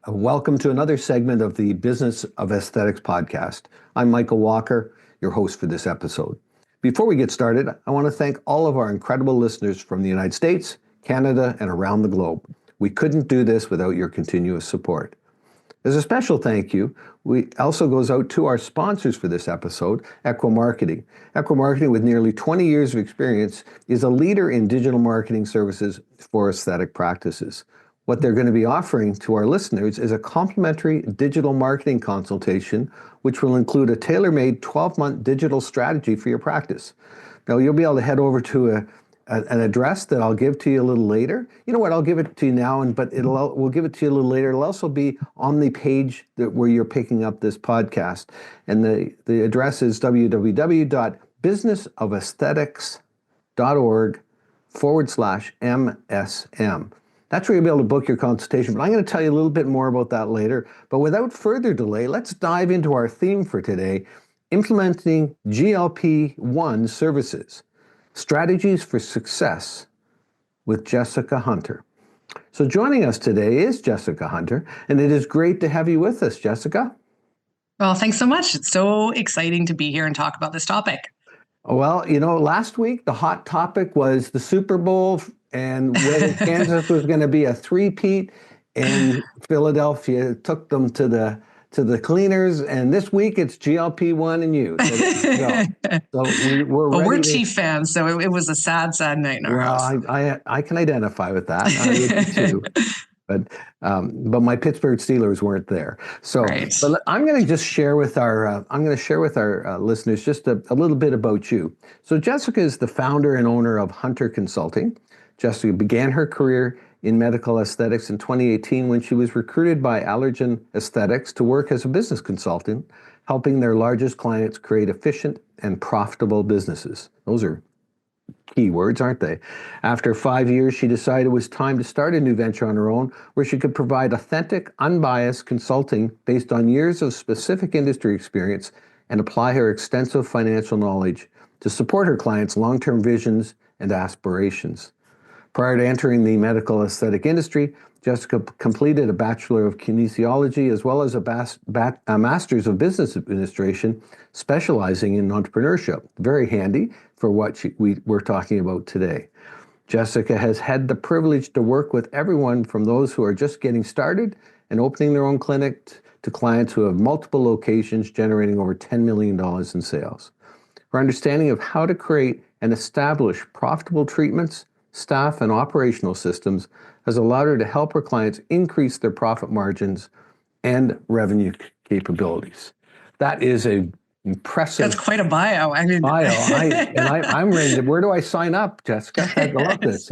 Welcome to another segment of the Business of Aesthetics podcast. I'm Michael Walker, your host for this episode. Before we get started, I want to thank all of our incredible listeners from the United States, Canada, and around the globe. We couldn't do this without your continuous support. As a special thank you, we also goes out to our sponsors for this episode, Equa Marketing. Equa Marketing, with nearly 20 years of experience, is a leader in digital marketing services for aesthetic practices. What they're going to be offering to our listeners is a complimentary digital marketing consultation, which will include a tailor-made 12-month digital strategy for your practice. Now, you'll be able to head over to an address that I'll give to you a little later. You know what? I'll give it to you now, but we'll give it to you a little later. It'll also be on the page where you're picking up this podcast. And the address is www.businessofesthetics.org/MSM. That's where you'll be able to book your consultation. But I'm going to tell you a little bit more about that later. But without further delay, let's dive into our theme for today, implementing GLP-1 services. Strategies for Success with Jessica Hunter. So joining us today is Jessica Hunter, and it is great to have you with us, Jessica. Well, thanks so much. It's so exciting to be here and talk about this topic. Well, last week the hot topic was the Super Bowl and whether Kansas was going to be a three-peat, and Philadelphia took them to the cleaners, and this week it's GLP-1 and you. So we're Chief fans, so it was a sad night in our house. I can identify with that. I would too. But my Pittsburgh Steelers weren't there. So, right. But I'm going to just share with our listeners just a little bit about you. So Jessica is the founder and owner of Hunter Consulting. Jessica began her career in medical aesthetics in 2018 when she was recruited by Allergan Aesthetics to work as a business consultant, helping their largest clients create efficient and profitable businesses. Those are key words, aren't they? After 5 years, she decided it was time to start a new venture on her own where she could provide authentic, unbiased consulting based on years of specific industry experience and apply her extensive financial knowledge to support her clients' long-term visions and aspirations. Prior to entering the medical aesthetic industry, Jessica completed a Bachelor of Kinesiology as well as a Master's of Business Administration, specializing in entrepreneurship. Very handy for what we're talking about today. Jessica has had the privilege to work with everyone from those who are just getting started and opening their own clinic to clients who have multiple locations generating over $10 million in sales. Her understanding of how to create and establish profitable treatments, staff, and operational systems has allowed her to help her clients increase their profit margins and revenue capabilities. That is a impressive. That's quite a bio. I'm ready. Where do I sign up, Jessica? I love this.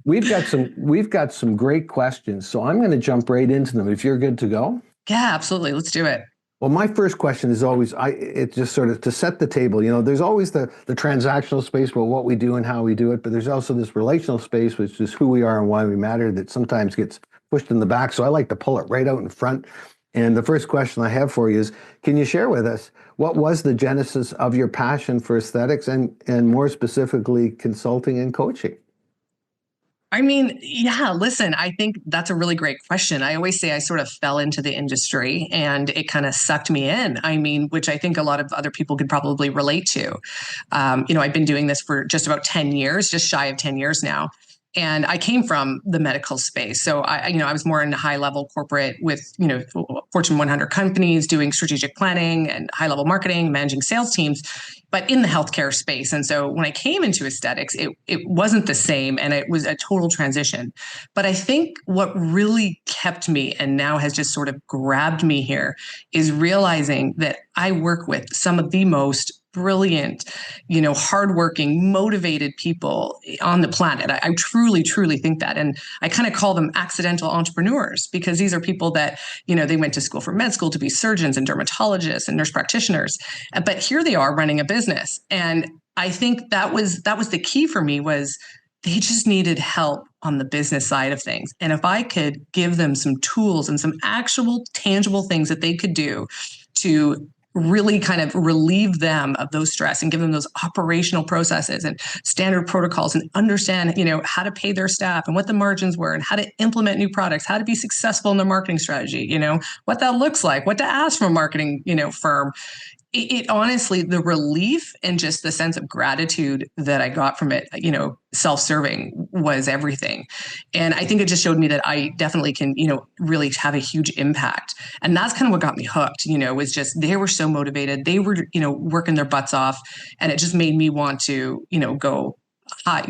We've got some great questions, so I'm going to jump right into them. If you're good to go. Yeah, absolutely. Let's do it. Well, my first question is always, it's just sort of to set the table. There's always the transactional space about what we do and how we do it, but there's also this relational space, which is who we are and why we matter, that sometimes gets pushed in the back. So I like to pull it right out in front. And the first question I have for you is, can you share with us what was the genesis of your passion for aesthetics and more specifically consulting and coaching? Listen, I think that's a really great question. I always say I sort of fell into the industry and it kind of sucked me in. Which I think a lot of other people could probably relate to. I've been doing this for just about 10 years, just shy of 10 years now. And I came from the medical space. So I was more in high level corporate with, Fortune 100 companies doing strategic planning and high level marketing, managing sales teams, but in the healthcare space. And so when I came into aesthetics, it wasn't the same and it was a total transition. But I think what really kept me and now has just sort of grabbed me here is realizing that I work with some of the most brilliant, hardworking, motivated people on the planet. I truly, truly think that. And I kind of call them accidental entrepreneurs because these are people that, they went to school for med school to be surgeons and dermatologists and nurse practitioners. But here they are running a business. And I think that was the key for me was they just needed help on the business side of things. And if I could give them some tools and some actual tangible things that they could do to really kind of relieve them of those stress and give them those operational processes and standard protocols and understand, how to pay their staff and what the margins were and how to implement new products, how to be successful in their marketing strategy, what that looks like, what to ask from a marketing, firm. It honestly, the relief and just the sense of gratitude that I got from it, self-serving was everything. And I think it just showed me that I definitely can, really have a huge impact. And that's kind of what got me hooked, was just, they were so motivated. They were, working their butts off. And it just made me want to, go high,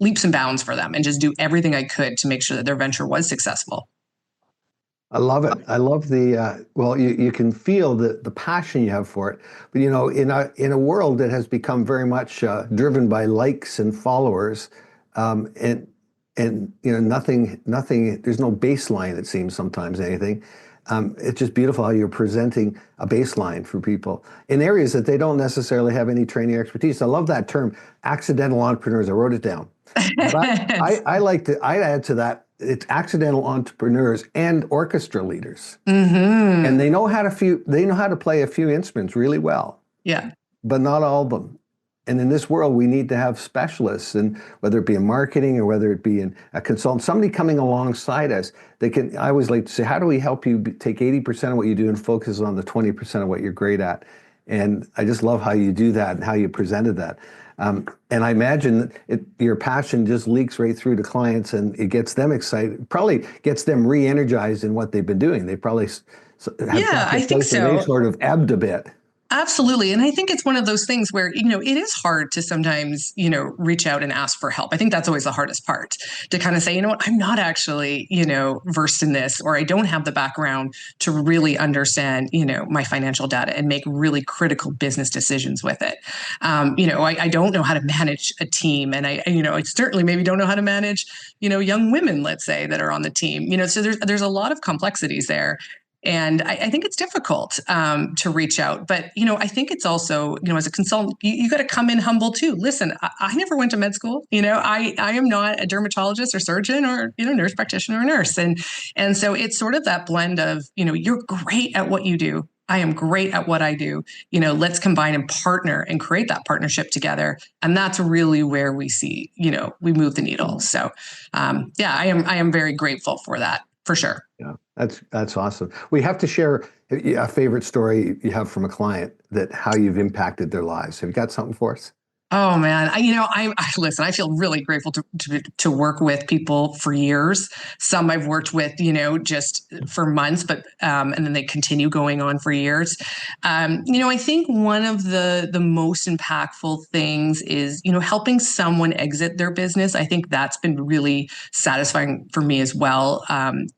leaps and bounds for them and just do everything I could to make sure that their venture was successful. I love it. I love the well. You can feel the passion you have for it, but in a world that has become very much driven by likes and followers, and nothing. There's no baseline. It seems sometimes anything. It's just beautiful how you're presenting a baseline for people in areas that they don't necessarily have any training or expertise. I love that term, accidental entrepreneurs. I wrote it down. But I'd add to that. It's accidental entrepreneurs and orchestra leaders, and they know how to play a few instruments really well. Yeah, but not all of them. And in this world, we need to have specialists, and whether it be in marketing or whether it be in a consultant, somebody coming alongside us. I always like to say, how do we help you take 80% of what you do and focus on the 20% of what you're great at? And I just love how you do that and how you presented that. And I imagine your passion just leaks right through to clients, and it gets them excited, probably gets them re-energized in what they've been doing. They probably have I think so. They sort of ebbed a bit. Absolutely. And I think it's one of those things where, it is hard to sometimes, reach out and ask for help. I think that's always the hardest part, to kind of say, what, I'm not actually, versed in this, or I don't have the background to really understand, my financial data and make really critical business decisions with it. I don't know how to manage a team, and I certainly maybe don't know how to manage, young women, let's say, that are on the team, so there's a lot of complexities there. And I think it's difficult to reach out. But, I think it's also, as a consultant, you got to come in humble too. Listen, I never went to med school. I am not a dermatologist or surgeon or, nurse practitioner or nurse. And so it's sort of that blend of, you're great at what you do. I am great at what I do. Let's combine and partner and create that partnership together. And that's really where we see, we move the needle. So, I am very grateful for that, for sure. Yeah. That's awesome. We have to share a favorite story you have from a client, that how you've impacted their lives. Have you got something for us? Oh man, I listen. I feel really grateful to work with people for years. Some I've worked with, just for months, but and then they continue going on for years. I think one of the most impactful things is, helping someone exit their business. I think that's been really satisfying for me as well,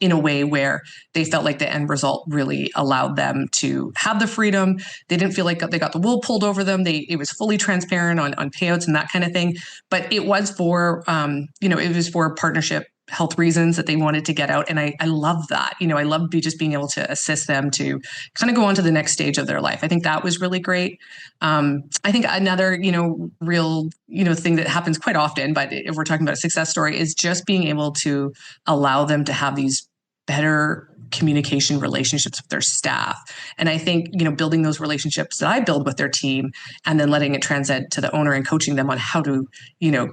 in a way where they felt like the end result really allowed them to have the freedom. They didn't feel like they got the wool pulled over them. It was fully transparent on payouts and that kind of thing. But it was for, it was for partnership health reasons that they wanted to get out. And I love that. I love just being able to assist them to kind of go on to the next stage of their life. I think that was really great. I think another, real, thing that happens quite often, but if we're talking about a success story, is just being able to allow them to have these better communication relationships with their staff. And I think, building those relationships that I build with their team, and then letting it transcend to the owner and coaching them on how to,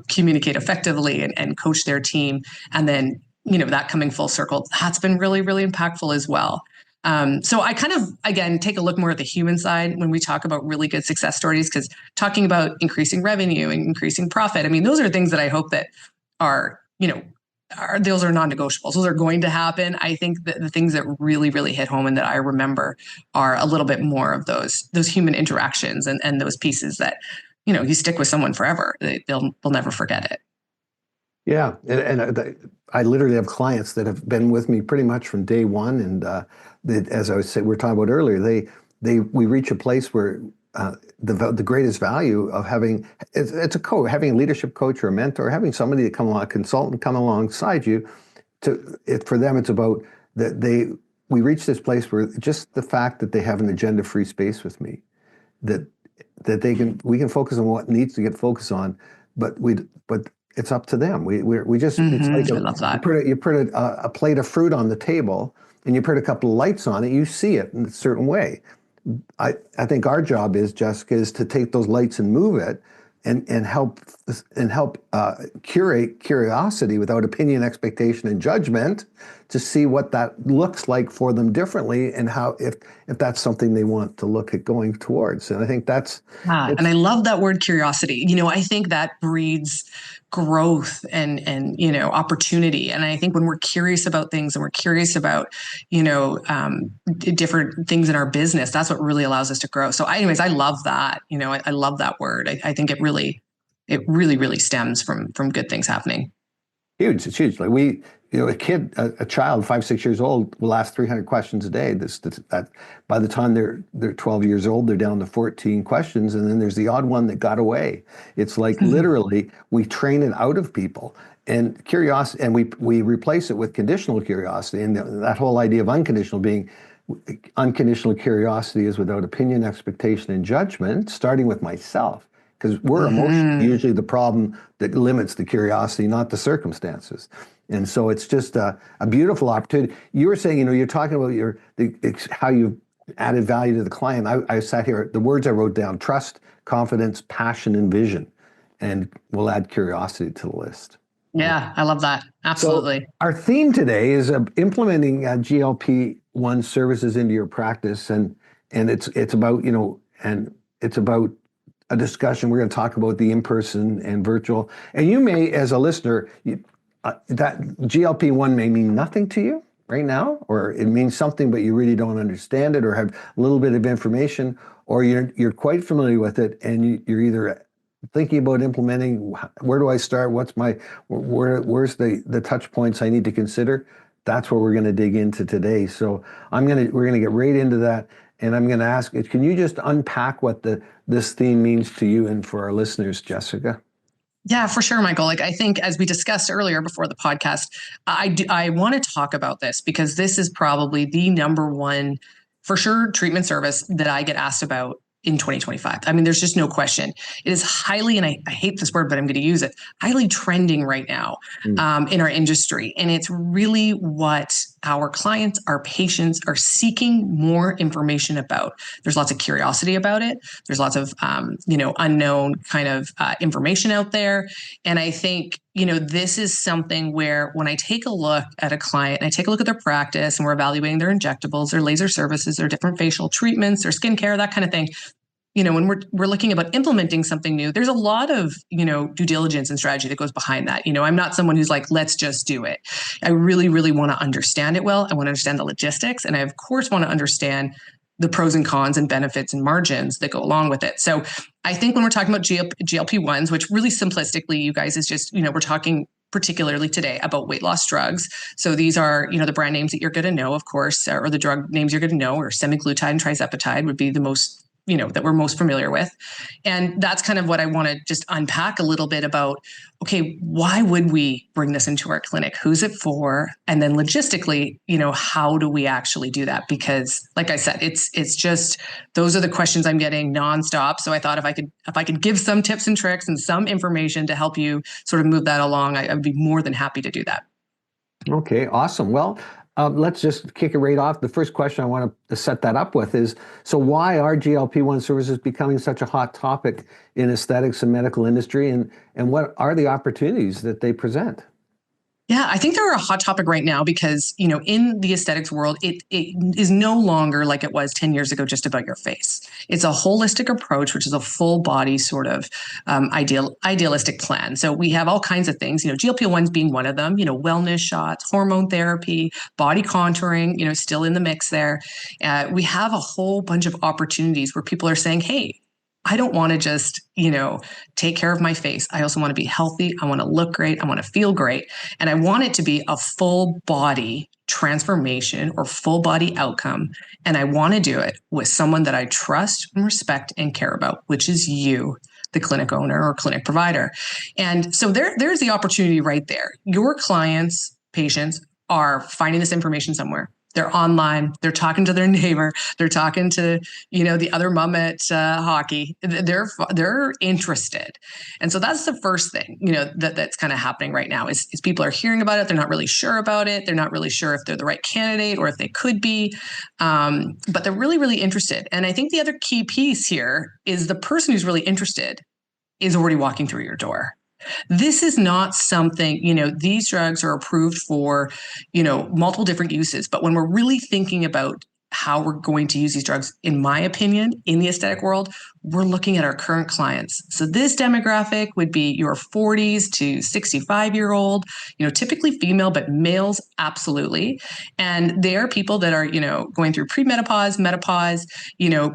communicate effectively and coach their team. And then, that coming full circle, that's been really, really impactful as well. So I kind of, again, take a look more at the human side when we talk about really good success stories, because talking about increasing revenue and increasing profit, those are things that I hope that are, those are non-negotiables. Those are going to happen. I think that the things that really, really hit home and that I remember are a little bit more of those human interactions and those pieces that, you stick with someone forever. They'll never forget it. Yeah. And I literally have clients that have been with me pretty much from day one. And as I was saying, we were talking about earlier, we reach a place where the greatest value of having it's a coach, having a leadership coach or a mentor, having somebody to come along, a consultant come alongside you. For them, it's about that we reach this place where just the fact that they have an agenda-free space with me, that we can focus on what needs to get focused on, but it's up to them. We just it's like I love that. You put a plate of fruit on the table and you put a couple of lights on it. You see it in a certain way. I think our job is, Jessica, is to take those lights and move it and help curate curiosity without opinion, expectation, and judgment to see what that looks like for them differently and how if that's something they want to look at going towards. And I think that's and I love that word curiosity. I think that breeds growth and opportunity. And I think when we're curious about things and we're curious about different things in our business, that's what really allows us to grow. So anyways, I love that. I love that word. I think it really stems from good things happening. Huge. It's huge. Like a child 5, 6 years old will ask 300 questions a day. That by the time they're 12 years old, they're down to 14 questions, and then there's the odd one that got away. It's like literally we train it out of people, and curiosity, and we replace it with conditional curiosity, and that whole idea of unconditional curiosity is without opinion, expectation, and judgment, starting with myself. Because we're emotionally usually the problem that limits the curiosity, not the circumstances. And so it's just a beautiful opportunity. You were saying, you're talking about how you've added value to the client. I sat here, the words I wrote down: trust, confidence, passion, and vision. And we'll add curiosity to the list. Yeah, I love that. Absolutely. So our theme today is implementing GLP-1 services into your practice. And it's about, and it's about a discussion. We're going to talk about the in-person and virtual. And you may, as a listener, that GLP-1 may mean nothing to you right now, or it means something, but you really don't understand it, or have a little bit of information, or you're quite familiar with it, and you're either thinking about implementing. Where do I start? Where's the touch points I need to consider? That's what we're going to dig into today. So we're going to get right into that. And I'm going to ask, can you just unpack what this theme means to you and for our listeners, Jessica? Yeah, for sure, Michael. I think, as we discussed earlier before the podcast, I want to talk about this because this is probably the number one, for sure, treatment service that I get asked about in 2025. I mean, there's just no question. It is highly, and I hate this word, but I'm going to use it, highly trending right now in our industry. And it's really what our clients, our patients are seeking more information about. There's lots of curiosity about it. There's lots of, unknown kind of information out there. And I think, this is something where when I take a look at a client and I take a look at their practice and we're evaluating their injectables, their laser services, their different facial treatments, their skincare, that kind of thing, when we're looking about implementing something new, there's a lot of, due diligence and strategy that goes behind that. I'm not someone who's like, let's just do it. I really, really want to understand it well. I want to understand the logistics. And I, of course, want to understand the pros and cons and benefits and margins that go along with it. So I think when we're talking about GLP-1s, which really simplistically, you guys, is just, we're talking particularly today about weight loss drugs. So these are, the brand names that you're going to know, of course, or the drug names you're going to know, or semaglutide and tirzepatide would be the most, that we're most familiar with. And that's kind of what I want to just unpack a little bit about, okay, why would we bring this into our clinic? Who's it for? And then logistically, how do we actually do that? Because like I said, it's just, those are the questions I'm getting nonstop. So I thought if I could give some tips and tricks and some information to help you sort of move that along, I would be more than happy to do that. Okay, awesome. Well, let's just kick it right off. The first question I want to set that up with is, so why are GLP-1 services becoming such a hot topic in aesthetics and medical industry, and what are the opportunities that they present? Yeah, I think they're a hot topic right now because, in the aesthetics world, it is no longer like it was 10 years ago, just about your face. It's a holistic approach, which is a full body sort of idealistic plan. So we have all kinds of things, GLP-1s being one of them, wellness shots, hormone therapy, body contouring, still in the mix there. We have a whole bunch of opportunities where people are saying, hey, I don't want to just, take care of my face. I also want to be healthy. I want to look great. I want to feel great. And I want it to be a full body transformation or full body outcome. And I want to do it with someone that I trust and respect and care about, which is you, the clinic owner or clinic provider. And so there's the opportunity right there. Your clients, patients are finding this information somewhere. They're online. They're talking to their neighbor. They're talking to, the other mom at hockey. They're interested. And so that's the first thing, that's kind of happening right now is people are hearing about it. They're not really sure about it. They're not really sure if they're the right candidate or if they could be. But they're really, really interested. And I think the other key piece here is the person who's really interested is already walking through your door. This is not something, these drugs are approved for, multiple different uses. But when we're really thinking about how we're going to use these drugs, in my opinion, in the aesthetic world, we're looking at our current clients. So this demographic would be your 40s to 65-year-old, typically female, but males, absolutely. And they are people that are, going through premenopause, menopause,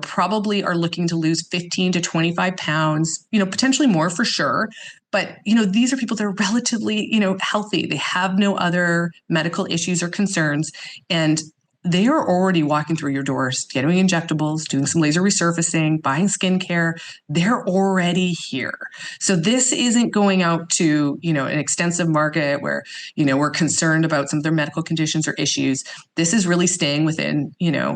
probably are looking to lose 15 to 25 pounds, potentially more for sure. But, these are people that are relatively, healthy. They have no other medical issues or concerns. And they are already walking through your doors, getting injectables, doing some laser resurfacing, buying skincare. They're already here. So this isn't going out to, an extensive market where, we're concerned about some of their medical conditions or issues. This is really staying within,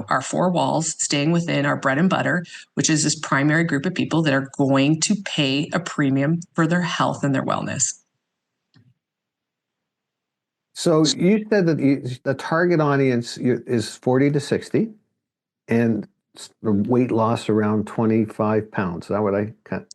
our four walls, staying within our bread and butter, which is this primary group of people that are going to pay a premium for their health and their wellness. So you said that the target audience is 40 to 60 and the weight loss around 25 pounds. Is that what I cut?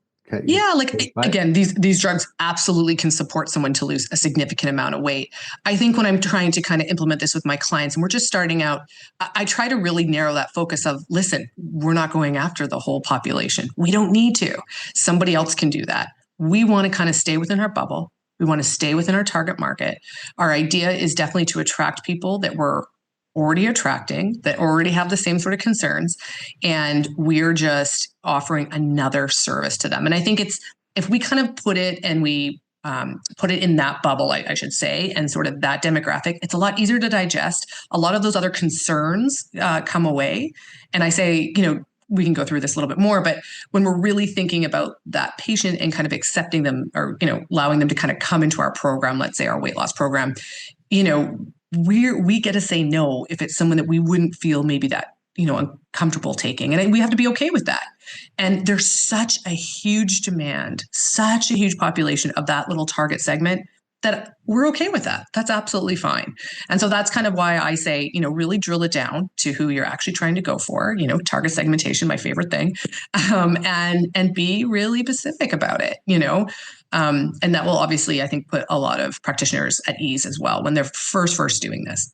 Yeah, again, these drugs absolutely can support someone to lose a significant amount of weight. I think when I'm trying to kind of implement this with my clients and we're just starting out, I try to really narrow that focus of, listen, we're not going after the whole population. We don't need to. Somebody else can do that. We want to kind of stay within our bubble. We want to stay within our target market. Our idea is definitely to attract people that we're already attracting, that already have the same sort of concerns. And we're just offering another service to them. And I think if we kind of put it and we put it in that bubble, I should say, and sort of that demographic, it's a lot easier to digest. A lot of those other concerns come away. And I say, we can go through this a little bit more, but when we're really thinking about that patient and kind of accepting them or, allowing them to kind of come into our program, let's say our weight loss program, we get to say no if it's someone that we wouldn't feel maybe that, uncomfortable taking. And we have to be okay with that. And there's such a huge demand, such a huge population of that little target segment that we're okay with that. That's absolutely fine. And so that's kind of why I say, really drill it down to who you're actually trying to go for, target segmentation, my favorite thing, and be really specific about it, and that will obviously, I think, put a lot of practitioners at ease as well when they're first doing this.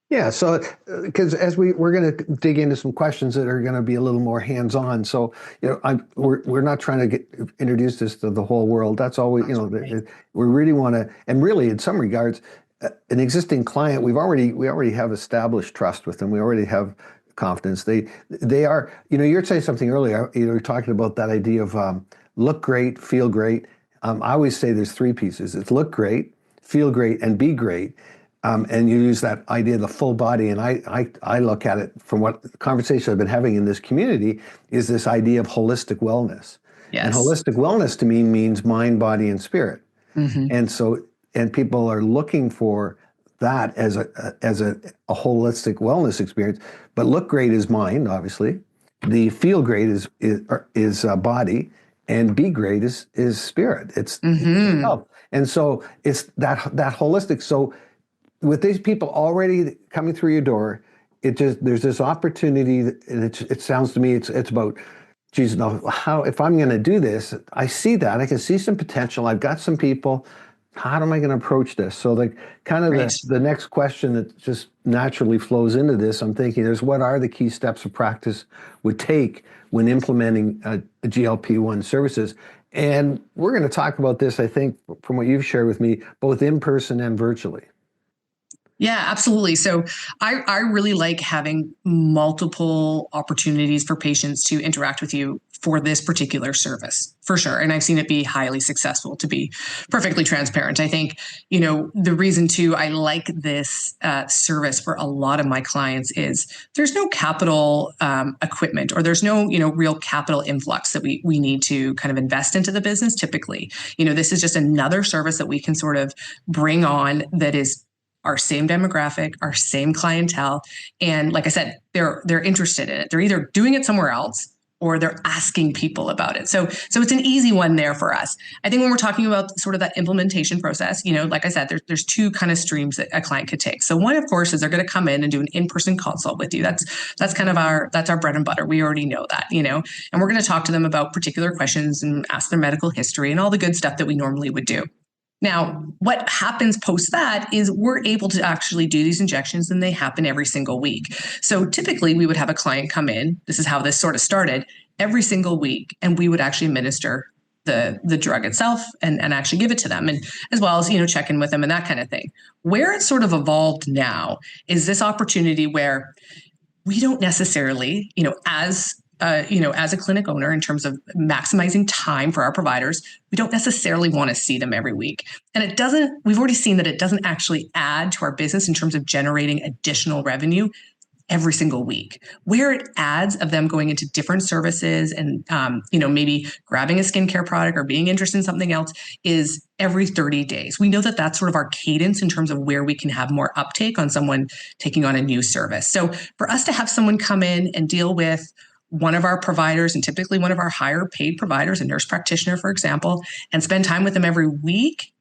Yeah, so because as we're going to dig into some questions that are going to be a little more hands-on. So we're not trying to introduce this to the whole world. That's always we really want to, and really in some regards, an existing client we already have established trust with them. We already have confidence. They are you're saying something earlier. You're talking about that idea of look great, feel great. I always say there's three pieces. It's look great, feel great, and be great. And you use that idea of the full body, and I look at it from what conversation I've been having in this community is this idea of holistic wellness. Yes. And holistic wellness to me means mind, body, and spirit. Mm-hmm. And people are looking for that as a holistic wellness experience. But look great is mind, obviously. The feel great is body, and be great is spirit. It's health. And so it's that holistic. So with these people already coming through your door, there's this opportunity, and it sounds to me it's about, geez, no, if I'm going to do this, I see that I can see some potential. I've got some people. How am I going to approach this? So the next question that just naturally flows into this, I'm thinking, is what are the key steps a practice would take when implementing GLP-1 services? And we're going to talk about this, I think, from what you've shared with me, both in person and virtually. Yeah, absolutely. So I really like having multiple opportunities for patients to interact with you for this particular service, for sure. And I've seen it be highly successful, to be perfectly transparent. I think, the reason too I like this service for a lot of my clients is there's no capital equipment, or there's no, real capital influx that we need to kind of invest into the business typically. This is just another service that we can sort of bring on that is our same demographic, our same clientele. And like I said, they're interested in it. They're either doing it somewhere else or they're asking people about it. So it's an easy one there for us. I think when we're talking about sort of that implementation process, like I said, there's two kind of streams that a client could take. So one, of course, is they're going to come in and do an in-person consult with you. That's kind of our bread and butter. We already know that, and we're going to talk to them about particular questions and ask their medical history and all the good stuff that we normally would do. Now, what happens post that is we're able to actually do these injections, and they happen every single week. So typically we would have a client come in. This is how this sort of started every single week, and we would actually administer the drug itself and actually give it to them, and as well as, check in with them and that kind of thing. Where it's sort of evolved now is this opportunity where we don't necessarily, as a clinic owner, in terms of maximizing time for our providers, we don't necessarily want to see them every week. And we've already seen that it doesn't actually add to our business in terms of generating additional revenue every single week. Where it adds of them going into different services and, maybe grabbing a skincare product or being interested in something else is every 30 days. We know that that's sort of our cadence in terms of where we can have more uptake on someone taking on a new service. So for us to have someone come in and deal with one of our providers, and typically one of our higher paid providers, a nurse practitioner, for example, and spend time with them every week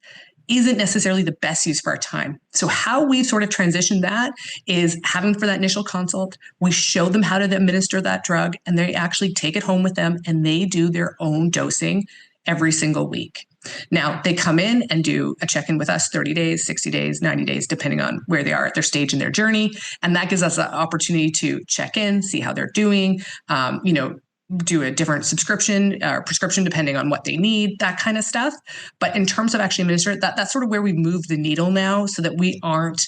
isn't necessarily the best use for our time. So how we've sort of transitioned that is having for that initial consult, we show them how to administer that drug, and they actually take it home with them and they do their own dosing every single week. Now, they come in and do a check-in with us 30 days, 60 days, 90 days, depending on where they are at their stage in their journey. And that gives us the opportunity to check in, see how they're doing, do a different subscription or prescription depending on what they need, that kind of stuff. But in terms of actually administering it, that's sort of where we move the needle now, so that we aren't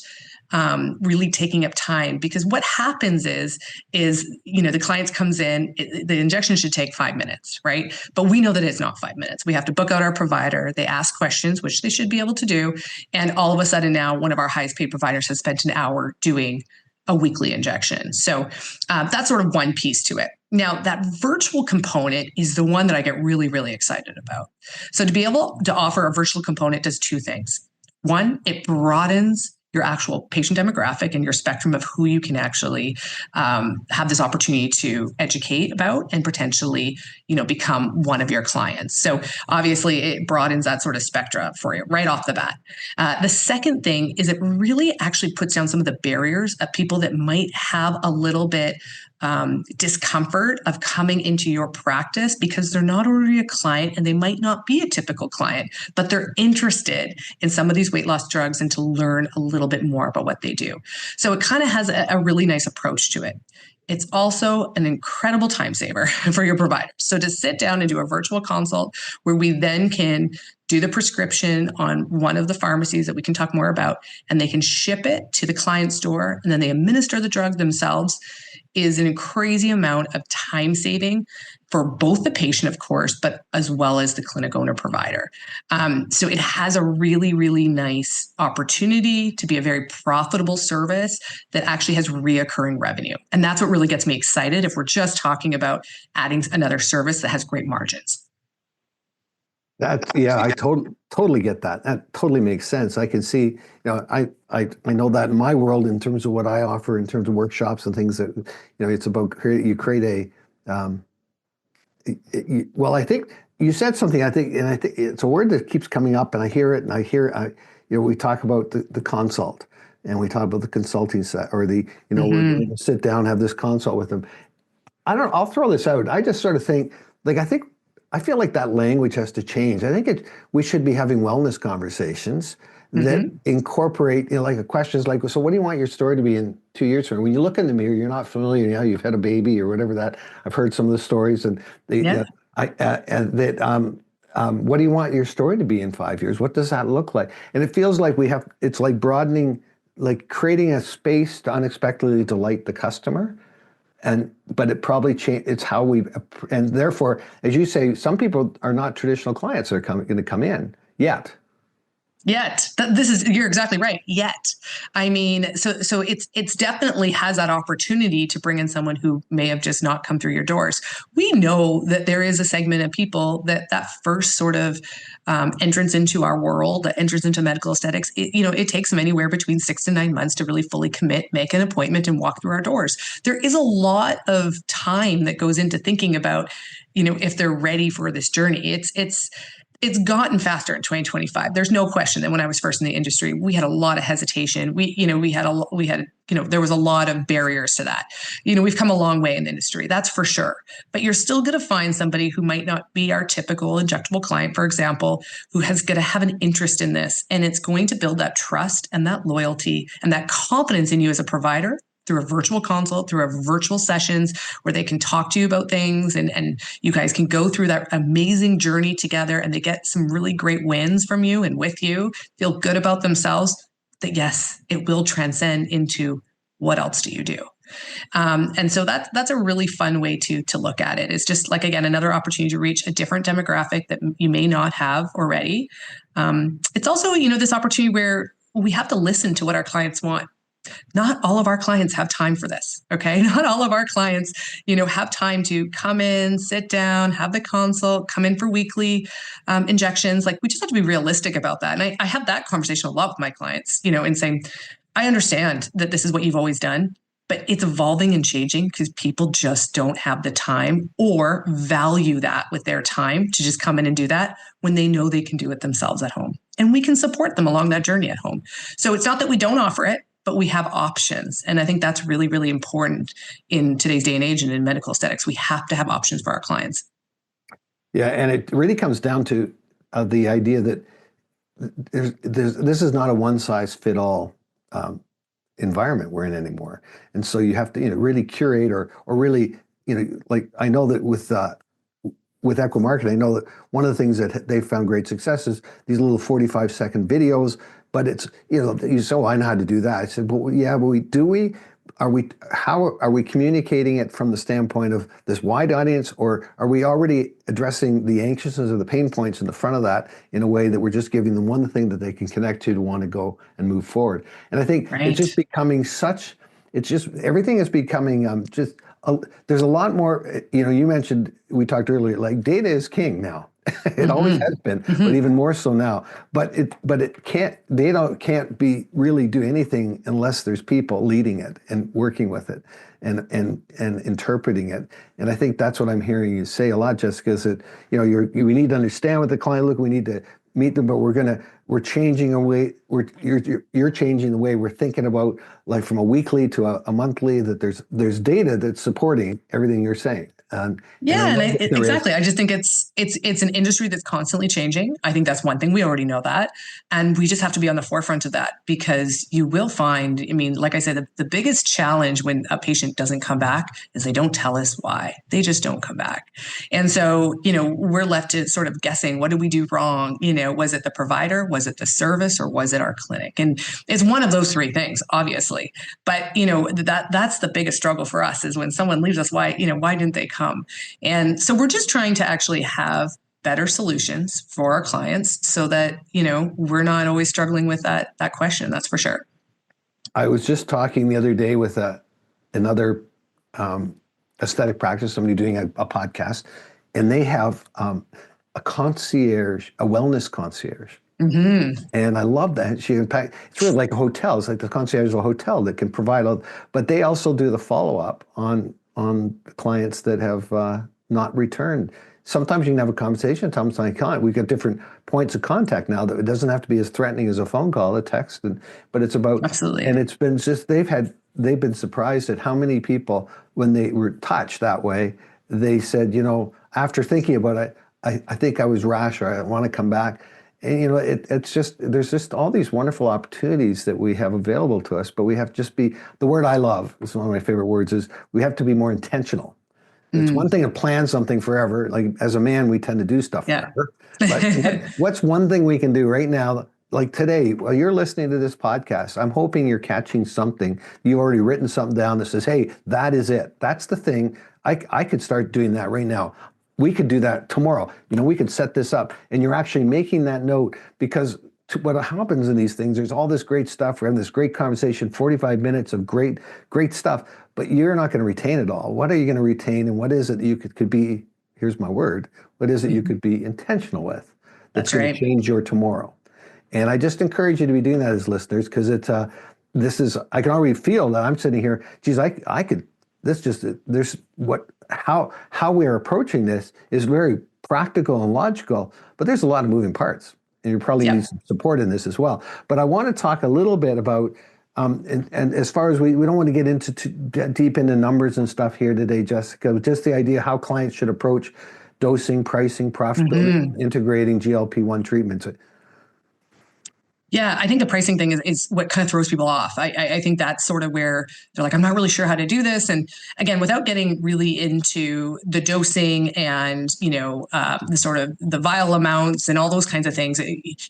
really taking up time. Because what happens is the client comes in, the injection should take 5 minutes, right? But we know that it's not 5 minutes. We have to book out our provider. They ask questions, which they should be able to do. And all of a sudden now, one of our highest paid providers has spent an hour doing a weekly injection. So that's sort of one piece to it. Now, that virtual component is the one that I get really, really excited about. So to be able to offer a virtual component does two things. One, it broadens your actual patient demographic and your spectrum of who you can actually have this opportunity to educate about and potentially, become one of your clients. So obviously it broadens that sort of spectra for you right off the bat. The second thing is it really actually puts down some of the barriers of people that might have a little bit discomfort of coming into your practice because they're not already a client and they might not be a typical client, but they're interested in some of these weight loss drugs and to learn a little bit more about what they do. So it kind of has a really nice approach to it. It's also an incredible time saver for your provider. So to sit down and do a virtual consult where we then can do the prescription on one of the pharmacies that we can talk more about, and they can ship it to the client's door, and then they administer the drug themselves, is a crazy amount of time saving for both the patient, of course, but as well as the clinic owner provider. So it has a really, really nice opportunity to be a very profitable service that actually has reoccurring revenue. And that's what really gets me excited if we're just talking about adding another service that has great margins. I totally get that. That totally makes sense. I can see, I know that in my world in terms of what I offer in terms of workshops and things that, it's about you create a, well, I think you said something, I think it's a word that keeps coming up, and I hear it, and we talk about the consult, and we talk about the consulting set, or we're going to sit down, have this consult with them. I'll throw this out. I just sort of think, I feel like that language has to change. I think we should be having wellness conversations that incorporate, like questions like, so what do you want your story to be in 2 years from now? When you look in the mirror, you're not familiar, you've had a baby or whatever that, I've heard some of the stories, and what do you want your story to be in 5 years? What does that look like? And it feels like it's like broadening, like creating a space to unexpectedly delight the customer. But it probably it's how and therefore, as you say, some people are not traditional clients that are going to come in yet. Yet. You're exactly right. Yet. I mean, so it's definitely has that opportunity to bring in someone who may have just not come through your doors. We know that there is a segment of people that first sort of entrance into our world, that entrance into medical aesthetics, it takes them anywhere between 6 to 9 months to really fully commit, make an appointment, and walk through our doors. There is a lot of time that goes into thinking about, if they're ready for this journey. It's gotten faster in 2025. There's no question that when I was first in the industry, we had a lot of hesitation. There was a lot of barriers to that. We've come a long way in the industry, that's for sure. But you're still going to find somebody who might not be our typical injectable client, for example, who has going to have an interest in this. And it's going to build that trust and that loyalty and that confidence in you as a provider through a virtual consult, through our virtual sessions where they can talk to you about things, and you guys can go through that amazing journey together, and they get some really great wins from you and with you, feel good about themselves, that yes, it will transcend into what else do you do? And so that's a really fun way to look at it. It's just like, again, another opportunity to reach a different demographic that you may not have already. It's also, this opportunity where we have to listen to what our clients want. Not all of our clients have time for this. Okay. Not all of our clients, have time to come in, sit down, have the consult, come in for weekly injections. Like, we just have to be realistic about that. And I have that conversation a lot with my clients, and saying, I understand that this is what you've always done, but it's evolving and changing because people just don't have the time or value that with their time to just come in and do that when they know they can do it themselves at home. And we can support them along that journey at home. So it's not that we don't offer it, but we have options. And I think that's really, really important in today's day and age and in medical aesthetics. We have to have options for our clients. Yeah, and it really comes down to the idea that this is not a one-size-fit-all environment we're in anymore. And so you have to, really curate or really, like, I know that with Equimarket, I know that one of the things that they found great success is these little 45-second videos. But it's, you say, oh, I know how to do that. I said, well, yeah, but how are we communicating it from the standpoint of this wide audience, or are we already addressing the anxiousness or the pain points in the front of that in a way that we're just giving them one thing that they can connect to want to go and move forward? And I think It's just becoming everything is becoming there's a lot more, you mentioned, we talked earlier, like data is king now. It always has been, but even more so now. But it can't really do anything unless there's people leading it and working with it and interpreting it. And I think that's what I'm hearing you say a lot, Jessica, is that, we need to understand what the client look, we need to meet them, but we're changing a way, you're changing the way we're thinking about, like, from a weekly to a monthly, that there's data that's supporting everything you're saying. Exactly. I just think it's an industry that's constantly changing. I think that's one thing. We already know that. And we just have to be on the forefront of that, because you will find, like I said, the biggest challenge when a patient doesn't come back is they don't tell us why. They just don't come back. And so, we're left to sort of guessing, what did we do wrong? Was it the provider? Was it the service? Or was it our clinic? And it's one of those three things, obviously. But, that's the biggest struggle for us, is when someone leaves us, why didn't they come? And so we're just trying to actually have better solutions for our clients so that, we're not always struggling with that question. That's for sure. I was just talking the other day with another aesthetic practice, somebody doing a podcast, and they have a concierge, a wellness concierge. Mm-hmm. And I love that. It's really like a hotel. It's like the concierge of a hotel that can provide but they also do the follow-up on clients that have not returned. Sometimes you can have a conversation, sometimes you can't. We've got different points of contact now that it doesn't have to be as threatening as a phone call, a text, but it's about, absolutely. And it's been just, they've been surprised at how many people, when they were touched that way, they said, after thinking about it, I think I was rash, or I want to come back. And there's just all these wonderful opportunities that we have available to us, but we have to just be, the word I love, is one of my favorite words, is we have to be more intentional. It's one thing to plan something forever. Like, as a man, we tend to do stuff forever. But what's one thing we can do right now, like today, while you're listening to this podcast? I'm hoping you're catching something. You've already written something down that says, hey, that is it. That's the thing. I could start doing that right now. We could do that tomorrow. We could set this up, and you're actually making that note, because what happens in these things, there's all this great stuff. We're having this great conversation, 45 minutes of great stuff, but you're not going to retain it all. What are you going to retain, and what is it that you could be, here's my word, what is it you could be intentional with that's going to change your tomorrow? And I just encourage you to be doing that as listeners, because it's I can already feel that I'm sitting here, geez, I could, how we are approaching this is very practical and logical, but there's a lot of moving parts, and you probably need some support in this as well. But I want to talk a little bit about, and as far as we don't want to get into deep into numbers and stuff here today, Jessica, just the idea how clients should approach dosing, pricing, profitability, integrating GLP-1 treatments. Yeah, I think the pricing thing is what kind of throws people off. I think that's sort of where they're like, I'm not really sure how to do this. And again, without getting really into the dosing and, the sort of the vial amounts and all those kinds of things,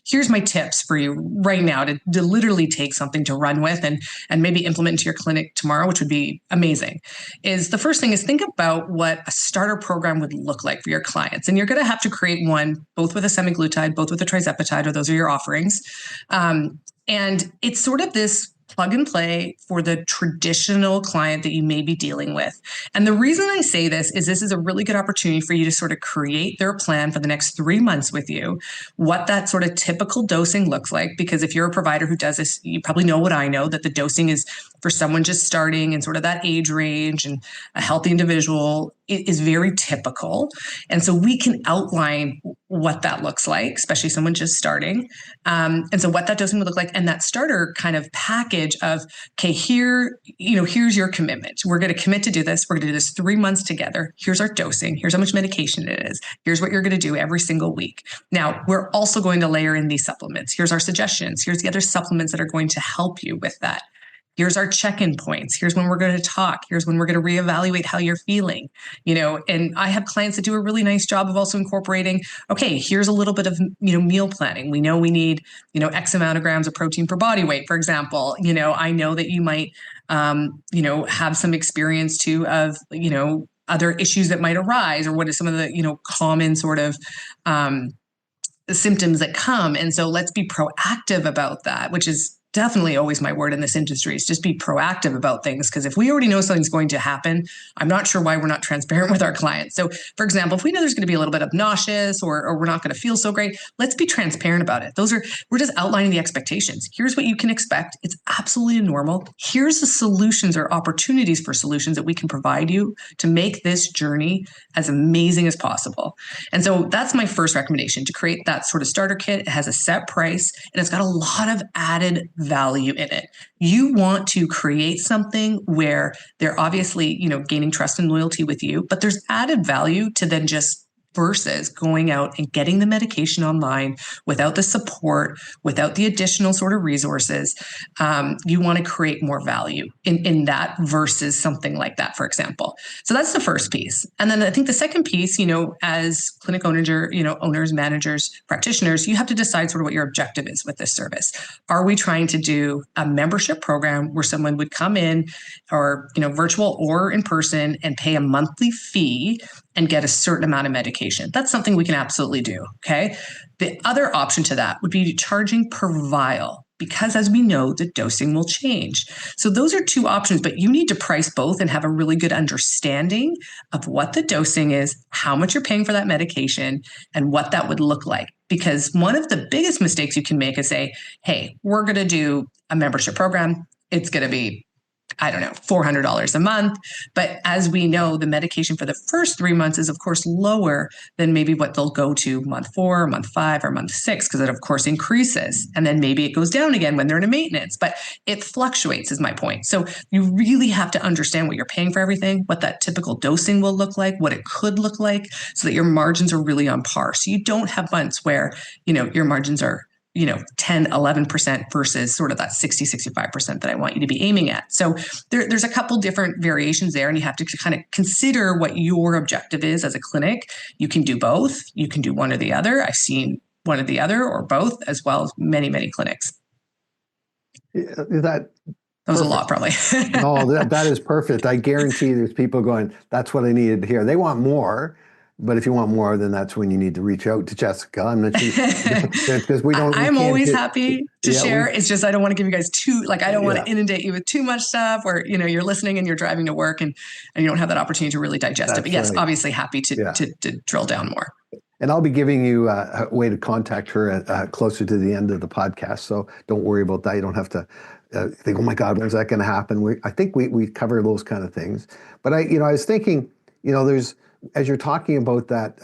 here's my tips for you right now to literally take something to run with and maybe implement into your clinic tomorrow, which would be amazing. Is the first thing is think about what a starter program would look like for your clients. And you're going to have to create one, both with a semaglutide, both with a trizepatide, or those are your offerings. And it's sort of this plug and play for the traditional client that you may be dealing with. And the reason I say this is a really good opportunity for you to sort of create their plan for the next 3 months with you, what that sort of typical dosing looks like. Because if you're a provider who does this, you probably know what I know, that the dosing is for someone just starting in sort of that age range, and a healthy individual is very typical. And so we can outline what that looks like, especially someone just starting. And so what that dosing would look like, and that starter kind of package of, okay, here's your commitment. We're going to commit to do this. We're going to do this 3 months together. Here's our dosing. Here's how much medication it is. Here's what you're going to do every single week. Now, we're also going to layer in these supplements. Here's our suggestions. Here's the other supplements that are going to help you with that. Here's our check-in points. Here's when we're going to talk. Here's when we're going to reevaluate how you're feeling. And I have clients that do a really nice job of also incorporating, okay, here's a little bit of, meal planning. We know we need, X amount of grams of protein per body weight, for example. I know that you might, have some experience too of, other issues that might arise, or what is some of the, common sort of, symptoms that come. And so let's be proactive about that, which is definitely always my word in this industry, is just be proactive about things. Because if we already know something's going to happen, I'm not sure why we're not transparent with our clients. So for example, if we know there's going to be a little bit of nauseous or we're not going to feel so great, let's be transparent about it. We're just outlining the expectations. Here's what you can expect. It's absolutely normal. Here's the solutions or opportunities for solutions that we can provide you to make this journey as amazing as possible. And so that's my first recommendation, to create that sort of starter kit. It has a set price, and it's got a lot of added value in it. You want to create something where they're obviously, gaining trust and loyalty with you, but there's added value to then just versus going out and getting the medication online without the support, without the additional sort of resources. You want to create more value in that versus something like that, for example. So that's the first piece. And then I think the second piece, as clinic owners, managers, practitioners, you have to decide sort of what your objective is with this service. Are we trying to do a membership program where someone would come in, or, virtual or in person, and pay a monthly fee and get a certain amount of medication? That's something we can absolutely do, okay? The other option to that would be charging per vial, because as we know, the dosing will change. So those are two options, but you need to price both and have a really good understanding of what the dosing is, how much you're paying for that medication, and what that would look like. Because one of the biggest mistakes you can make is say, hey, we're going to do a membership program. It's going to be, $400 a month. But as we know, the medication for the first 3 months is, of course, lower than maybe what they'll go to month 4, month 5, or month 6, because it, of course, increases. And then maybe it goes down again when they're in a maintenance. But it fluctuates, is my point. So you really have to understand what you're paying for everything, what that typical dosing will look like, what it could look like, so that your margins are really on par. So you don't have months where, your margins are 10, 11% versus sort of that 60, 65% that I want you to be aiming at. So there's a couple different variations there, and you have to kind of consider what your objective is as a clinic. You can do both. You can do one or the other. I've seen one or the other or both, as well as many, many clinics. That was a lot, probably. No, that is perfect. I guarantee there's people going, that's what I needed to hear. They want more. But if you want more, then that's when you need to reach out to Jessica. I'm not sure because we don't. I'm always happy to share. It's just I don't want to give you guys I don't want to inundate you with too much stuff, or you're listening and you're driving to work and you don't have that opportunity to really digest it. But yes, obviously happy to drill down more. And I'll be giving you a way to contact her closer to the end of the podcast. So don't worry about that. You don't have to think, oh my God, when's that going to happen? I think we cover those kind of things. But I was thinking, there's, as you're talking about that,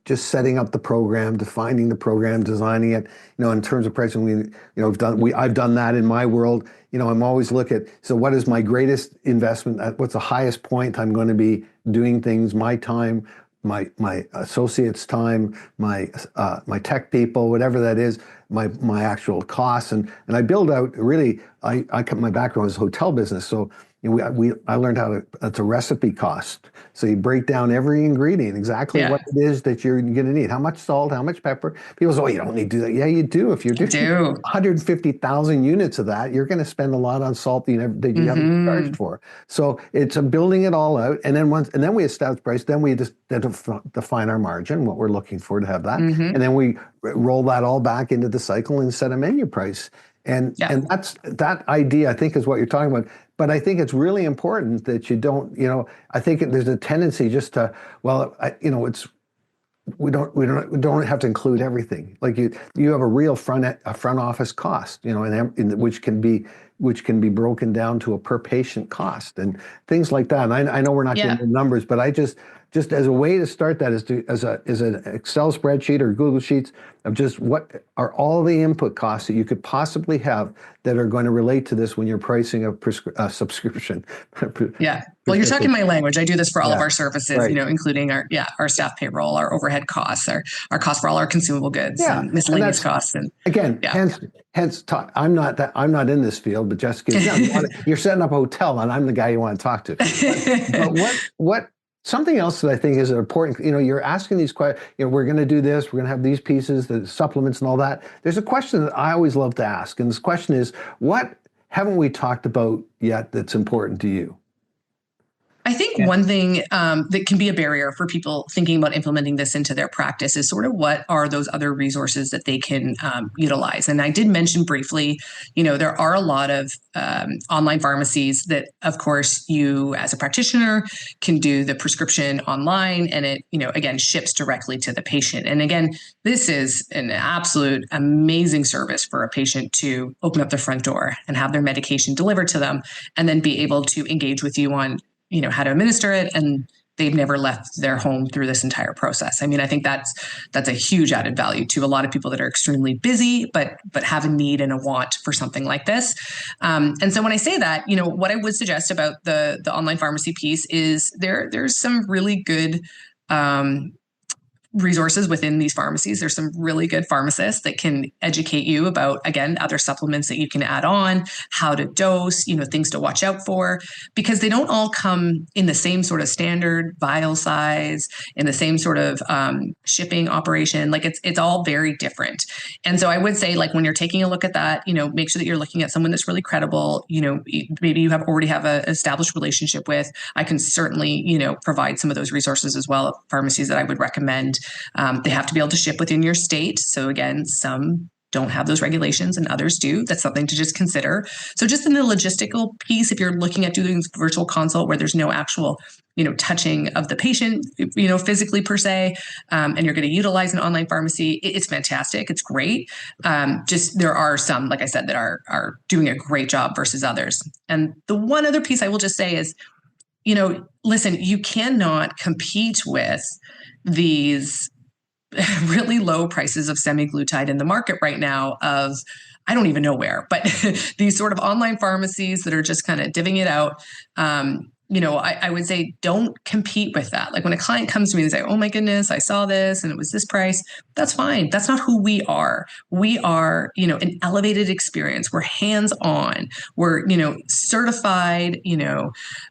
just setting up the program, defining the program, designing it, in terms of pricing, I've done that in my world. I'm always so what is my greatest investment? What's the highest point I'm going to be doing things, my time, my associates' time, my tech people, whatever that is, my actual costs, and I build out really. My background is hotel business, so I learned it's a recipe cost. So you break down every ingredient, exactly what it is that you're going to need. How much salt, how much pepper. People say, oh, you don't need to do that. Yeah, you do. If you're doing 150,000 units of that, you're going to spend a lot on salt that you haven't charged for. So it's building it all out. And then we establish price. Then we just define our margin, what we're looking for to have that. And then we roll that all back into the cycle and set a menu price. And that's that idea, I think, is what you're talking about. But I think it's really important that you don't, I think there's a tendency just to, we don't have to include everything. Like you have a real front office cost, which can be broken down to a per patient cost and things like that. And I know we're not getting the numbers, but I just as a way to start that is an Excel spreadsheet or Google Sheets of just what are all the input costs that you could possibly have that are going to relate to this when you're pricing a subscription. Yeah. Well, you're talking my language. I do this for all of our services, including our staff payroll, our overhead costs, our cost for all our consumable goods, and miscellaneous costs. And again, hence I'm not in this field, but Jessica, you're setting up a hotel and I'm the guy you want to talk to. But what something else that I think is important, you're asking these questions, we're going to do this, we're going to have these pieces, the supplements and all that. There's a question that I always love to ask. And this question is, what haven't we talked about yet that's important to you? I think one thing that can be a barrier for people thinking about implementing this into their practice is sort of what are those other resources that they can utilize. And I did mention briefly, there are a lot of online pharmacies that, of course, you as a practitioner can do the prescription online and it, again, ships directly to the patient. And again, this is an absolute amazing service for a patient to open up their front door and have their medication delivered to them and then be able to engage with you on how to administer it, and they've never left their home through this entire process. I mean, I think that's a huge added value to a lot of people that are extremely busy, but have a need and a want for something like this. And so when I say that, what I would suggest about the online pharmacy piece is there's some really good resources within these pharmacies. There's some really good pharmacists that can educate you about, again, other supplements that you can add on, how to dose, things to watch out for, because they don't all come in the same sort of standard vial size, in the same sort of shipping operation. Like it's all very different. And so I would say, like, when you're taking a look at that, make sure that you're looking at someone that's really credible, maybe you already have an established relationship with. I can certainly, provide some of those resources as well at pharmacies that I would recommend. They have to be able to ship within your state. So again, some don't have those regulations and others do. That's something to just consider. So just in the logistical piece, if you're looking at doing virtual consult where there's no actual, touching of the patient, physically per se, and you're going to utilize an online pharmacy, it's fantastic. It's great. Just there are some, like I said, that are doing a great job versus others. And the one other piece I will just say is, listen, you cannot compete with these really low prices of semaglutide in the market right now of, I don't even know where, but these sort of online pharmacies that are just kind of divvying it out. I would say don't compete with that. Like when a client comes to me and say, oh my goodness, I saw this and it was this price, that's fine. That's not who we are. We are, an elevated experience. We're hands-on. We're, certified,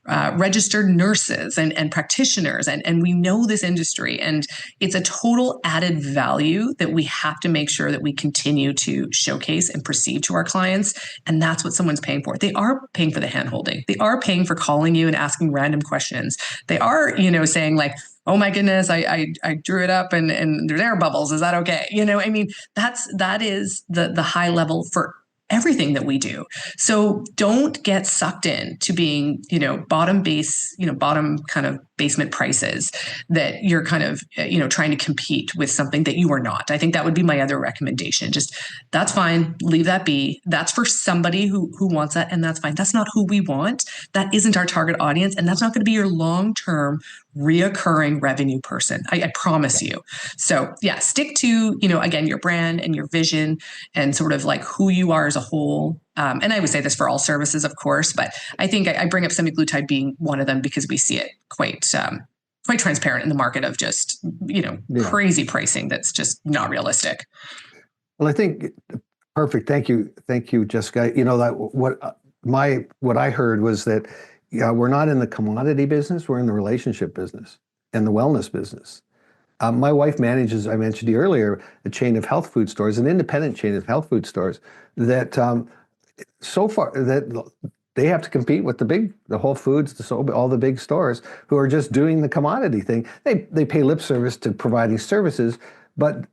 registered nurses and practitioners. And we know this industry, and it's a total added value that we have to make sure that we continue to showcase and perceive to our clients. And that's what someone's paying for. They are paying for the handholding. They are paying for calling you and asking random questions. They are, saying like, oh my goodness, I drew it up and there's air bubbles. Is that okay? I mean, that is the high level for everything that we do. So don't get sucked in to being, bottom kind of basement prices that you're kind of, trying to compete with something that you are not. I think that would be my other recommendation. Just that's fine. Leave that be. That's for somebody who wants that. And that's fine. That's not who we want. That isn't our target audience. And that's not going to be your long-term reoccurring revenue person. I promise you. So yeah, stick to, again, your brand and your vision and sort of like who you are as a whole. And I would say this for all services, of course, but I think I bring up semaglutide being one of them because we see it quite transparent in the market of just, crazy pricing that's just not realistic. Well, I think perfect. Thank you, Jessica. That what I heard was that we're not in the commodity business, we're in the relationship business and the wellness business. My wife manages, I mentioned to you earlier, a chain of health food stores, an independent chain of health food stores that so far that they have to compete with the Whole Foods, all the big stores who are just doing the commodity thing. They pay lip service to providing services, but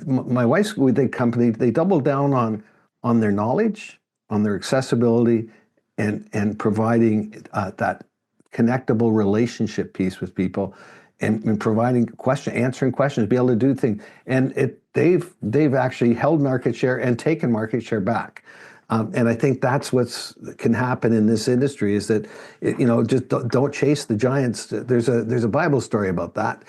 my wife's with the company, they double down on their knowledge, on their accessibility, and providing that connectable relationship piece with people, and answering questions, be able to do things, and they've actually held market share and taken market share back. And I think that's can happen in this industry is that, just don't chase the giants. There's a Bible story about that.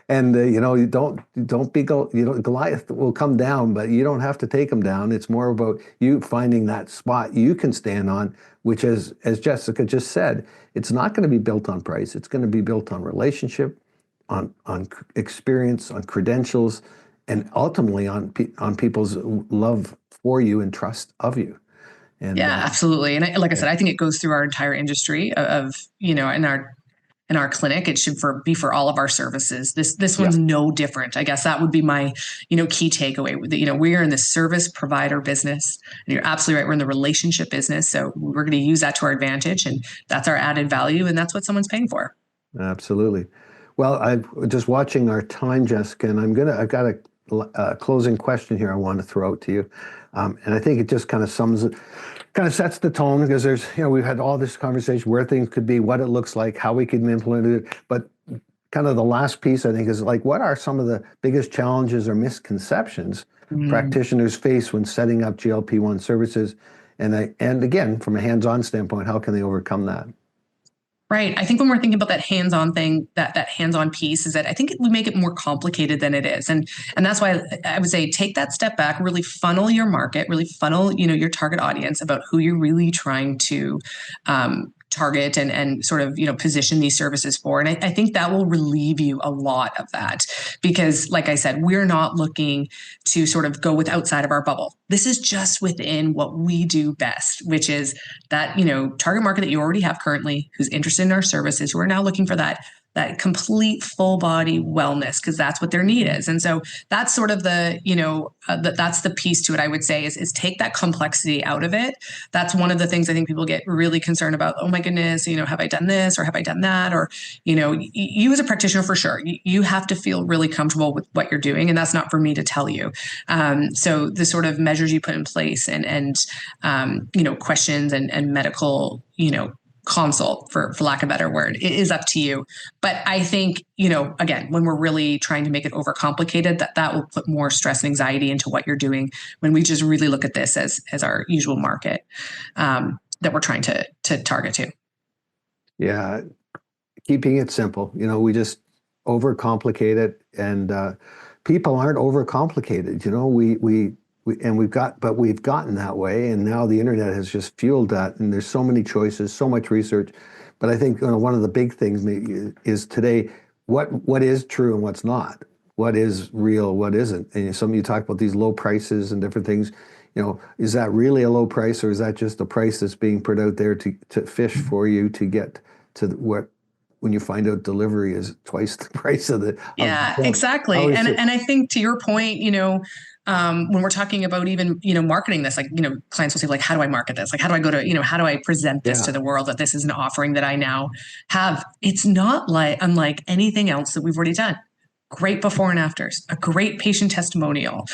And you don't be Goliath will come down, but you don't have to take him down. It's more about you finding that spot you can stand on, which as Jessica just said, it's not going to be built on price. It's going to be built on relationship, on experience, on credentials, and ultimately on people's love for you and trust of you. And yeah, absolutely. And like I said, I think it goes through our entire industry of in our clinic. It should be for all of our services. This one's no different. I guess that would be my, key takeaway. We are in the service provider business, and you're absolutely right. We're in the relationship business. So we're going to use that to our advantage, and that's our added value. And that's what someone's paying for. Absolutely. Well, I'm just watching our time, Jessica, and I've got a closing question here I want to throw out to you. And I think it just kind of sets the tone because we've had all this conversation where things could be, what it looks like, how we can implement it. But kind of the last piece, I think, is like, what are some of the biggest challenges or misconceptions practitioners face when setting up GLP-1 services? And again, from a hands-on standpoint, how can they overcome that? Right. I think when we're thinking about that hands-on thing, that hands-on piece is that I think we make it more complicated than it is. And that's why I would say take that step back, really funnel your market, really funnel, your target audience about who you're really trying to target and sort of, position these services for. And I think that will relieve you a lot of that because like I said, we're not looking to sort of go outside of our bubble. This is just within what we do best, which is that, target market that you already have currently who's interested in our services, who are now looking for that complete full body wellness because that's what their need is. And so that's sort of the, that's the piece to it, I would say, is take that complexity out of it. That's one of the things I think people get really concerned about. Oh my goodness, have I done this or have I done that? Or, you as a practitioner, for sure, you have to feel really comfortable with what you're doing. And that's not for me to tell you. So the sort of measures you put in place and questions and medical, consult for lack of a better word, it is up to you. But I think, again, when we're really trying to make it overcomplicated, that will put more stress and anxiety into what you're doing when we just really look at this as our usual market that we're trying to target to. Yeah. Keeping it simple, we just overcomplicate it, and people aren't overcomplicated. We've gotten that way, and now the internet has just fueled that. And there's so many choices, so much research. But I think one of the big things is today what is true and what's not, what is real, what isn't. And some of you talk about these low prices and different things. Is that really a low price, or is that just a price that's being put out there to fish for you to get to when you find out delivery is twice the price of the. Yeah, exactly. And I think to your point, when we're talking about even, marketing this, like, clients will say, like, how do I market this? Like, how do I go to, how do I present this to the world that this is an offering that I now have? It's not unlike anything else that we've already done. Great before and afters, a great patient testimonial,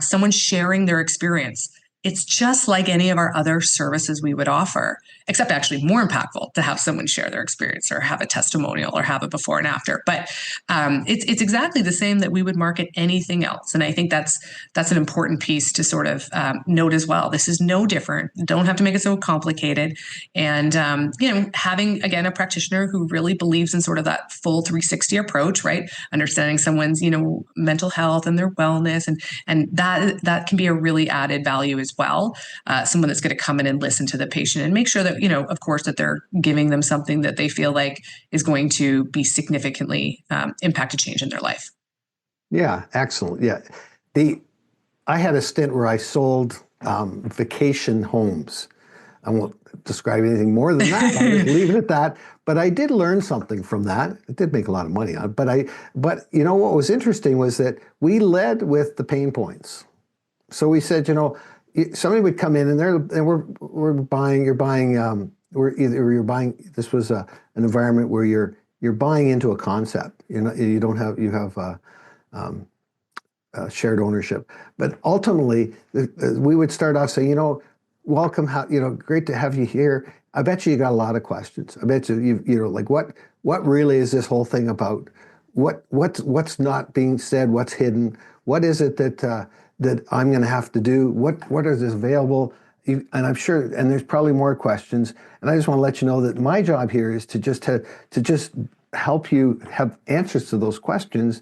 someone sharing their experience. It's just like any of our other services we would offer, except actually more impactful to have someone share their experience or have a testimonial or have a before and after. But it's exactly the same that we would market anything else. And I think that's an important piece to sort of note as well. This is no different. Don't have to make it so complicated. And, having, again, a practitioner who really believes in sort of that full 360 approach, right? Understanding someone's, mental health and their wellness. And that can be a really added value as well. Someone that's going to come in and listen to the patient and make sure that, of course, that they're giving them something that they feel like is going to be significantly impact a change in their life. Yeah, excellent. Yeah. I had a stint where I sold vacation homes. I won't describe anything more than that. I'll just leave it at that. But I did learn something from that. It did make a lot of money on it. But what was interesting was that we led with the pain points. So we said, somebody would come in and we're buying. This was an environment where you're buying into a concept. You have shared ownership. But ultimately, we would start off saying, welcome, great to have you here. I bet you got a lot of questions. I bet you like what really is this whole thing about? What's not being said? What's hidden? What is it that I'm going to have to do? What is available? And I'm sure, and there's probably more questions. And I just want to let you know that my job here is to just help you have answers to those questions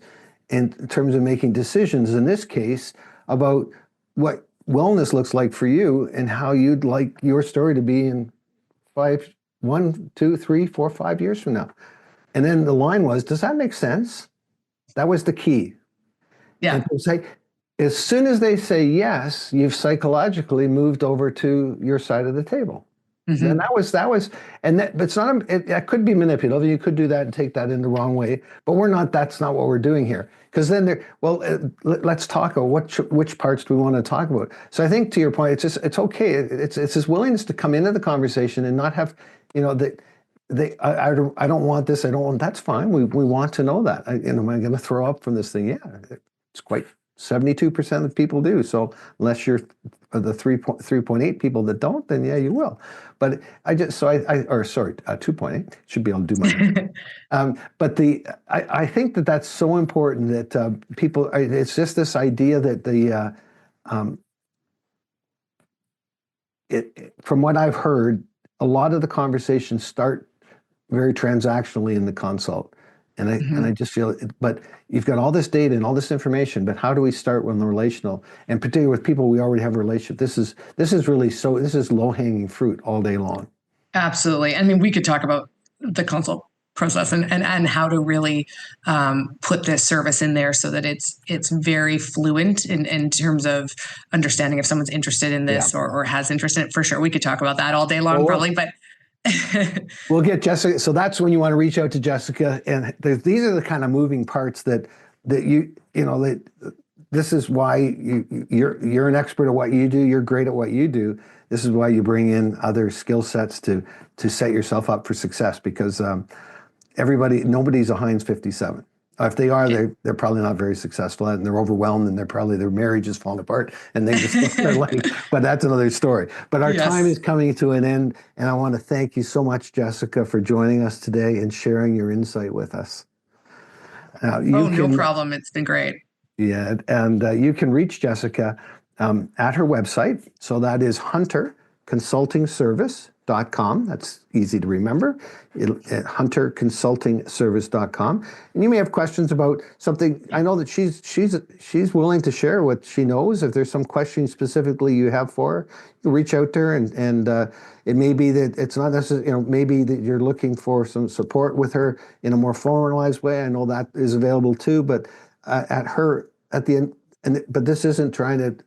in terms of making decisions, in this case, about what wellness looks like for you and how you'd like your story to be in 1, 2, 3, 4, 5 years from now. And then the line was, does that make sense? That was the key. Yeah. And to say, as soon as they say yes, you've psychologically moved over to your side of the table. Mm-hmm. And but it's not. It could be manipulative. You could do that and take that in the wrong way. But we're not. That's not what we're doing here. Because then, let's talk about which parts do we want to talk about. So I think to your point, it's okay. It's this willingness to come into the conversation and not have, I don't want this. I don't want. That's fine. We want to know that. Am I going to throw up from this thing? Yeah, it's quite. 72% of people do. So unless you're the 3.8 people that don't, then yeah, you will. But 2.8 should be able to do my. But I think that's so important that people. It's just this idea that from what I've heard, a lot of the conversations start very transactionally in the consult. And I just feel, but you've got all this data and all this information, but how do we start with the relational? And particularly with people we already have a relationship. This is low-hanging fruit all day long. Absolutely. I mean, we could talk about the consult process and how to really put this service in there so that it's very fluent in terms of understanding if someone's interested in this or has interest in it. For sure, we could talk about that all day long, probably, but. We'll get Jessica. So that's when you want to reach out to Jessica. And these are the kind of moving parts that this is why you're an expert at what you do. You're great at what you do. This is why you bring in other skill sets to set yourself up for success, because nobody's a Heinz 57. If they are, they're probably not very successful at it, and they're overwhelmed, and their marriage is falling apart, and they just they're like. But that's another story. But our time is coming to an end, and I want to thank you so much, Jessica, for joining us today and sharing your insight with us. No problem. It's been great. Yeah, and you can reach Jessica at her website. So that is hunterconsultingservice.com. That's easy to remember. hunterconsultingservice.com. And you may have questions about something. I know that she's willing to share what she knows. If there's some questions specifically you have for her, you reach out to her, and it may be that it's not necessarily, maybe that you're looking for some support with her in a more formalized way. I know that is available too, but at the end, but this isn't trying to.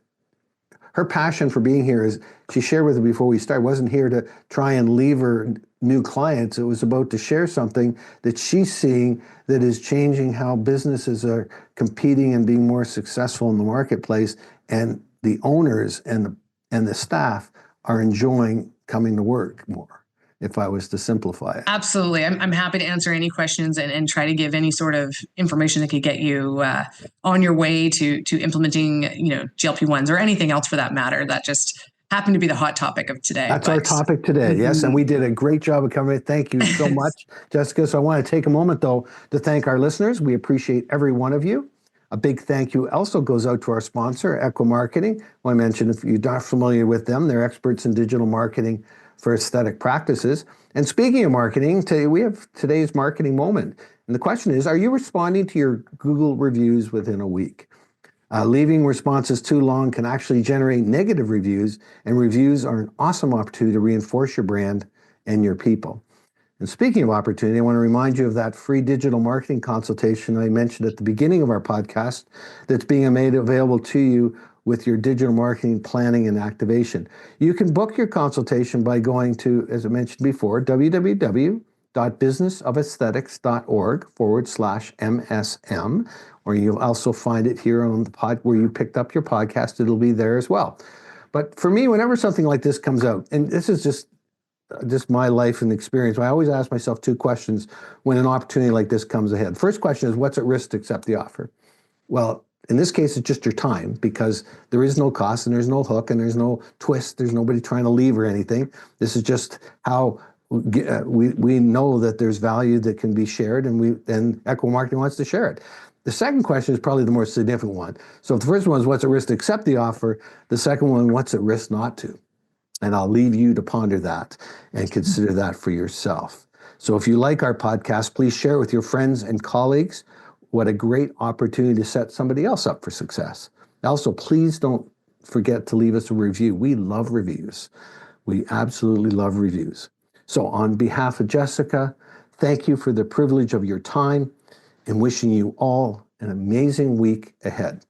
Her passion for being here is, she shared with me before we started, wasn't here to try and leave her new clients. It was about to share something that she's seeing that is changing how businesses are competing and being more successful in the marketplace. And the owners and the staff are enjoying coming to work more, if I was to simplify it. Absolutely. I'm happy to answer any questions and try to give any sort of information that could get you on your way to implementing, GLP-1s or anything else for that matter. That just happened to be the hot topic of today. That's our topic today, yes, and we did a great job of covering it. Thank you so much, Jessica. So I want to take a moment, though, to thank our listeners. We appreciate every one of you. A big thank you also goes out to our sponsor, Echo Marketing. Well, I mentioned, if you're not familiar with them, they're experts in digital marketing for aesthetic practices. And speaking of marketing, we have today's marketing moment. And the question is, are you responding to your Google reviews within a week? Leaving responses too long can actually generate negative reviews, and reviews are an awesome opportunity to reinforce your brand and your people. And speaking of opportunity, I want to remind you of that free digital marketing consultation I mentioned at the beginning of our podcast that's being made available to you with your digital marketing planning and activation. You can book your consultation by going to, as I mentioned before, www.businessofesthetics.org/MSM, or you'll also find it here on the pod where you picked up your podcast. It'll be there as well. But for me, whenever something like this comes out, and this is just my life and experience, I always ask myself two questions when an opportunity like this comes ahead. First question is, what's at risk to accept the offer? Well, in this case, it's just your time, because there is no cost and there's no hook and there's no twist. There's nobody trying to leave or anything. This is just how we know that there's value that can be shared, and Echo Marketing wants to share it. The second question is probably the more significant one. So if the first one is what's at risk to accept the offer, the second one, what's at risk not to? And I'll leave you to ponder that and consider that for yourself. So if you like our podcast, please share it with your friends and colleagues. What a great opportunity to set somebody else up for success. Also, please don't forget to leave us a review. We love reviews. We absolutely love reviews. So on behalf of Jessica, thank you for the privilege of your time, and wishing you all an amazing week ahead.